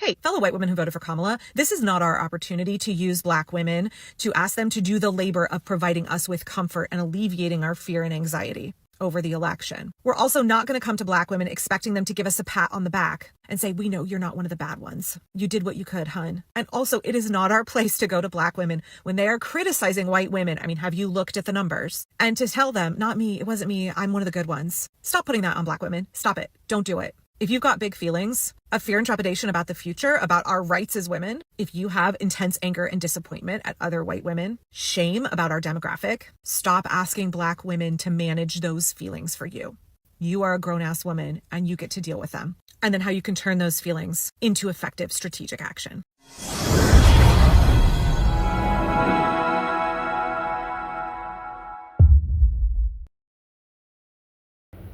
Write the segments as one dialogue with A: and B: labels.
A: Hey, fellow white women who voted for Kamala, this is not our opportunity to use Black women to ask them to do the labor of providing us with comfort and alleviating our fear and anxiety over the election. We're also not going to come to Black women expecting them to give us a pat on the back and say, we know you're not one of the bad ones. You did what you could, hun. And also, it is not our place to go to Black women when they are criticizing white women. I mean, have you looked at the numbers? And to tell them, not me, it wasn't me, I'm one of the good ones. Stop putting that on Black women. Stop it. Don't do it. If you've got big feelings of fear and trepidation about the future, about our rights as women, if you have intense anger and disappointment at other white women, shame about our demographic, stop asking Black women to manage those feelings for you. You are a grown-ass woman and you get to deal with them. And then how you can turn those feelings into effective strategic action.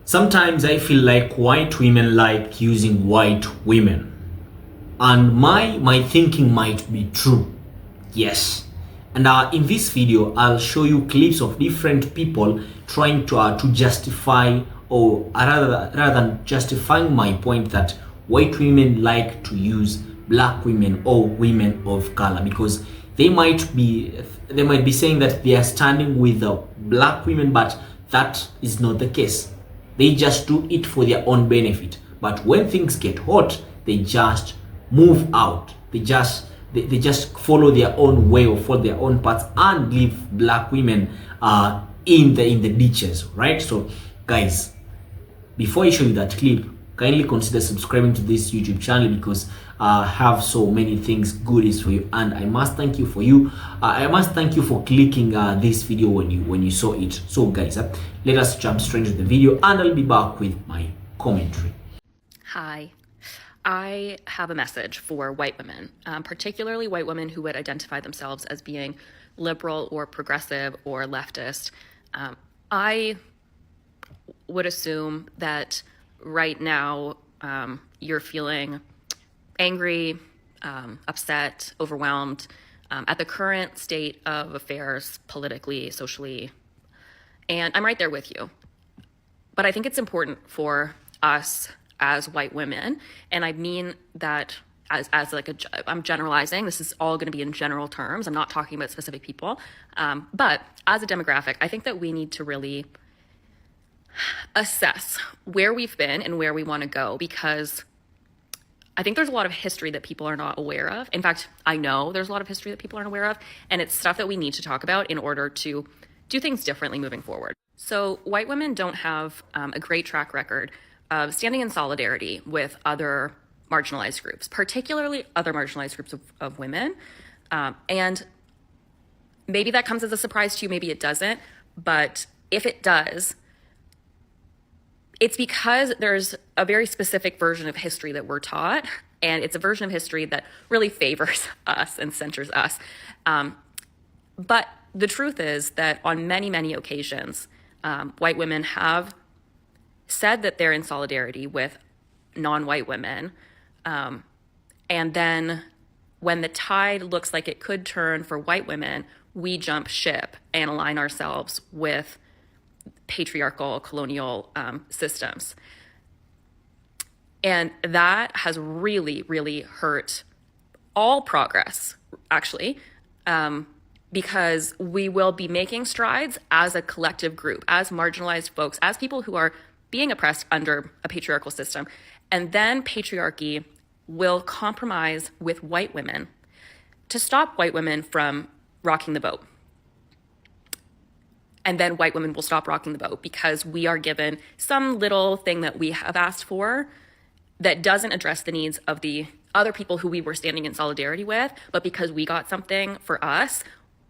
B: Sometimes I feel like white women like using white women. And my thinking might be true. Yes. And in this video, I'll show you clips of different people trying to justify, or rather than justifying my point that white women like to use Black women or women of color, because they might be saying that they are standing with the Black women, but that is not the case. They just do it for their own benefit. But when things get hot, they just move out. They just follow their own way or follow their own paths and leave Black women in the ditches, right? So guys, before I show you that clip, kindly consider subscribing to this YouTube channel, because I have so many things goodies for you, and I must thank you for clicking this video when you saw it. So guys, let us jump straight into the video, and I'll be back with my commentary.
C: Hi, I have a message for white women, particularly white women who would identify themselves as being liberal or progressive or leftist. I would assume that right now you're feeling angry, upset, overwhelmed at the current state of affairs politically, socially, and I'm right there with you. But I think it's important for us as white women, and I mean that as I'm generalizing, this is all going to be in general terms, I'm not talking about specific people, but as a demographic, I think that we need to really assess where we've been and where we want to go, because I think there's a lot of history that people are not aware of. In fact, I know there's a lot of history that people aren't aware of, and it's stuff that we need to talk about in order to do things differently moving forward. So white women don't have a great track record of standing in solidarity with other marginalized groups, particularly other marginalized groups of women. And maybe that comes as a surprise to you, maybe it doesn't, but if it does, it's because there's a very specific version of history that we're taught, and it's a version of history that really favors us and centers us. But the truth is that on many, many occasions, white women have said that they're in solidarity with non-white women. And then when the tide looks like it could turn for white women, we jump ship and align ourselves with patriarchal colonial systems. And that has really, really hurt all progress, actually, because we will be making strides as a collective group, as marginalized folks, as people who are being oppressed under a patriarchal system. And then patriarchy will compromise with white women to stop white women from rocking the boat. And then white women will stop rocking the boat because we are given some little thing that we have asked for that doesn't address the needs of the other people who we were standing in solidarity with. But because we got something for us,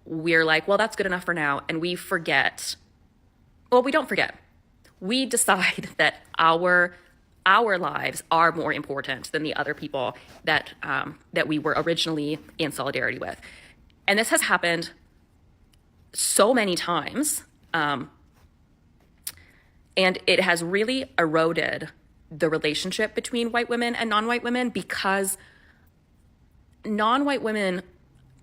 C: we're like, well, that's good enough for now. And we forget. Well, we don't forget. We decide that our lives are more important than the other people that we were originally in solidarity with. And this has happened so many times, and it has really eroded the relationship between white women and non-white women, because non-white women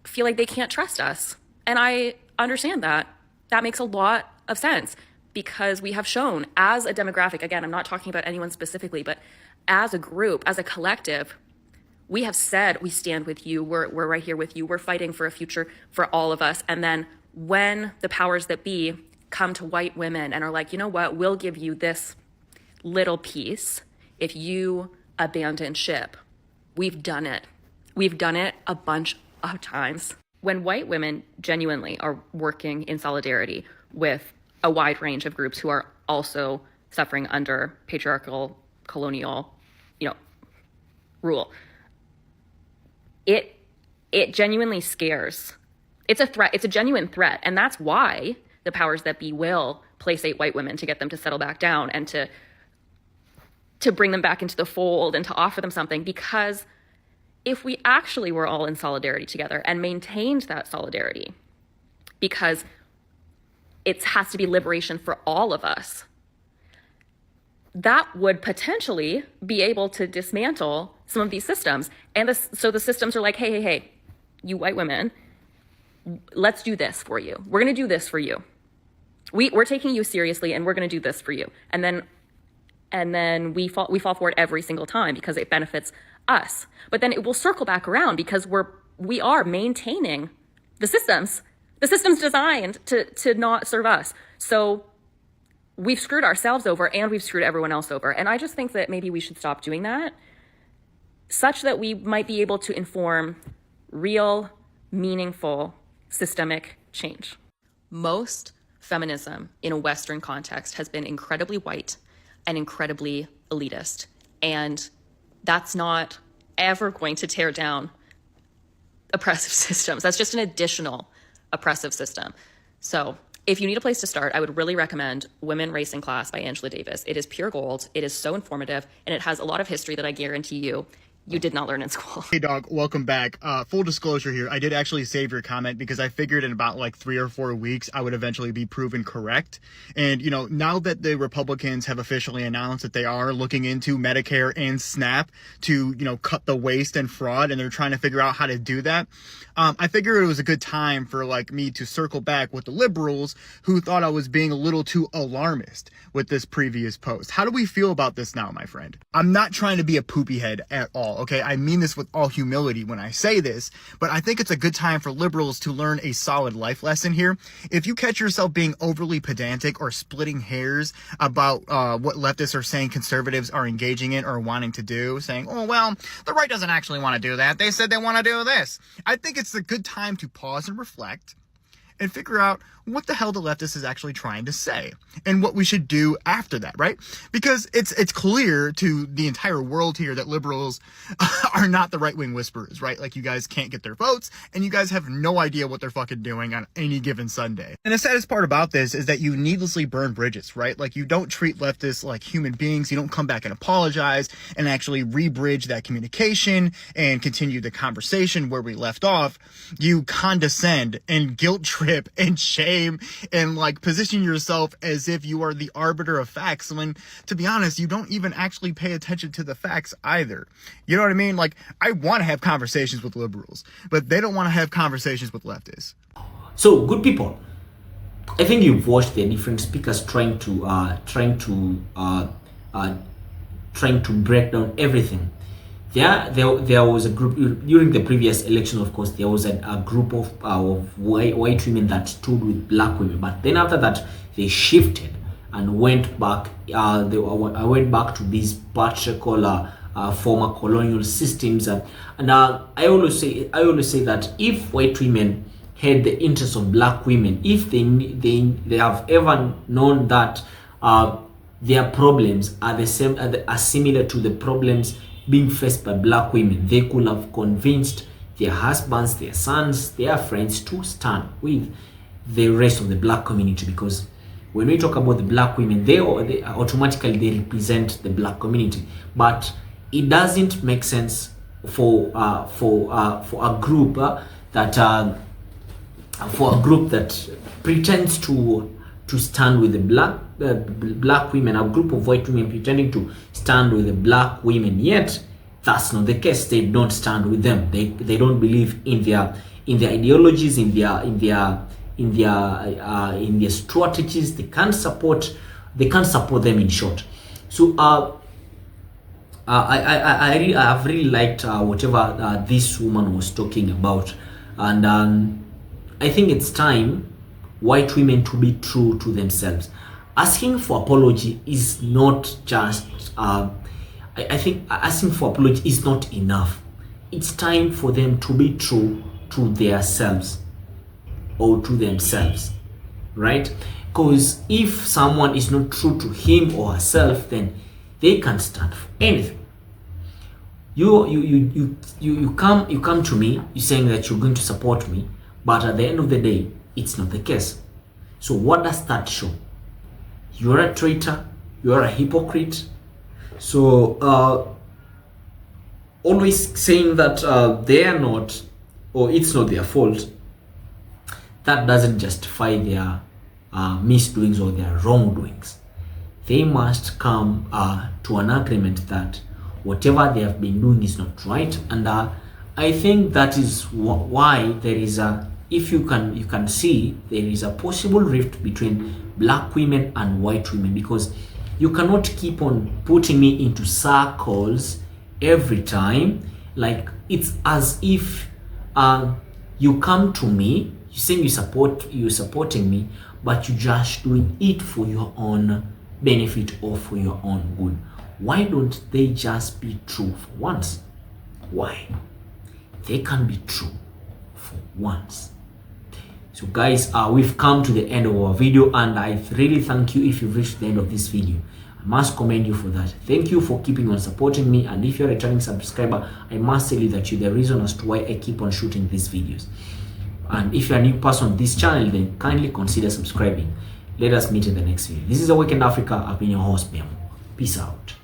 C: feel like they can't trust us. And I understand that. That makes a lot of sense, because we have shown as a demographic, again, I'm not talking about anyone specifically, but as a group, as a collective, We have said we stand with you. We're right here with you. We're fighting for a future for all of us. And then when the powers that be come to white women and are like, you know what, we'll give you this little piece if you abandon ship. We've done it. We've done it a bunch of times. When white women genuinely are working in solidarity with a wide range of groups who are also suffering under patriarchal, colonial, rule, it genuinely scares. It's a threat. It's a genuine threat. And that's why the powers that be will placate white women to get them to settle back down and to bring them back into the fold and to offer them something. Because if we actually were all in solidarity together and maintained that solidarity, because it has to be liberation for all of us, that would potentially be able to dismantle some of these systems. And so the systems are like, hey, you white women, let's do this for you. We're going to do this for you. We're taking you seriously, and we're going to do this for you. And then we fall for it every single time because it benefits us. But then it will circle back around because we are maintaining the systems designed to not serve us. So we've screwed ourselves over and we've screwed everyone else over. And I just think that maybe we should stop doing that, such that we might be able to inform real, meaningful, systemic change. Most feminism in a Western context has been incredibly white and incredibly elitist. And that's not ever going to tear down oppressive systems. That's just an additional oppressive system. So if you need a place to start, I would really recommend Women, Race, and Class by Angela Davis. It is pure gold. It is so informative, and it has a lot of history that I guarantee you did not learn in school.
D: Hey dog, welcome back. Full disclosure here, I did actually save your comment because I figured in about like 3 or 4 weeks I would eventually be proven correct. And now that the Republicans have officially announced that they are looking into Medicare and SNAP to cut the waste and fraud, and they're trying to figure out how to do that, I figured it was a good time for me to circle back with the liberals who thought I was being a little too alarmist with this previous post. How do we feel about this now, my friend? I'm not trying to be a poopy head at all. Okay, I mean this with all humility when I say this, but I think it's a good time for liberals to learn a solid life lesson here. If you catch yourself being overly pedantic or splitting hairs about what leftists are saying conservatives are engaging in or wanting to do, saying, oh, well, the right doesn't actually want to do that. They said they want to do this. I think it's a good time to pause and reflect and figure out what the hell the leftist is actually trying to say and what we should do after that, right? Because it's clear to the entire world here that liberals are not the right-wing whisperers, right? Like, you guys can't get their votes and you guys have no idea what they're fucking doing on any given Sunday. And the saddest part about this is that you needlessly burn bridges, right? Like, you don't treat leftists like human beings. You don't come back and apologize and actually re-bridge that communication and continue the conversation where we left off. You condescend and guilt trip and shame and position yourself as if you are the arbiter of facts when, to be honest, you don't even actually pay attention to the facts either. You know what I mean? I want to have conversations with liberals, but they don't want to have conversations with leftists.
B: So, good people, I think you've watched the different speakers trying to break down everything. There was a group during the previous election. Of course, there was a group of white women that stood with black women, but then after that they shifted and went back. I went back to these patriarchal former colonial systems, and I always say that if white women had the interests of black women, if they have ever known that their problems are the same, are similar to the problems being faced by black women, they could have convinced their husbands, their sons, their friends to stand with the rest of the black community. Because when we talk about the black women, they automatically represent the black community. But it doesn't make sense for a group that pretends to stand with the black women, a group of white women pretending to stand with the black women, yet that's not the case. They don't stand with them. They don't believe in their ideologies, in their strategies. They can't support them, in short. So I've really liked whatever this woman was talking about, and I think it's time white women to be true to themselves. Asking for apology is not just I think asking for apology is not enough. It's time for them to be true to themselves or to themselves, right? Because if someone is not true to him or herself, then they can't stand for anything. You come to me, you're saying that you're going to support me, but at the end of the day, it's not the case. So what does that show? You're a traitor, you're a hypocrite. So always saying that they are not, or it's not their fault, that doesn't justify their misdoings or their wrongdoings. They must come to an agreement that whatever they have been doing is not right, and I think that is why there is a, if you can see, there is a possible rift between black women and white women, because you cannot keep on putting me into circles every time. Like, it's as if you come to me, you saying you're supporting me, but you're just doing it for your own benefit or for your own good. Why don't they just be true for once? Why? They can be true for once. So guys, we've come to the end of our video, and I really thank you if you've reached the end of this video. I must commend you for that. Thank you for keeping on supporting me, and if you're a returning subscriber, I must tell you that you're the reason as to why I keep on shooting these videos. And if you're a new person on this channel, then kindly consider subscribing. Let us meet in the next video. This is Awakened Africa. I've been your host, Pe0ple. Peace out.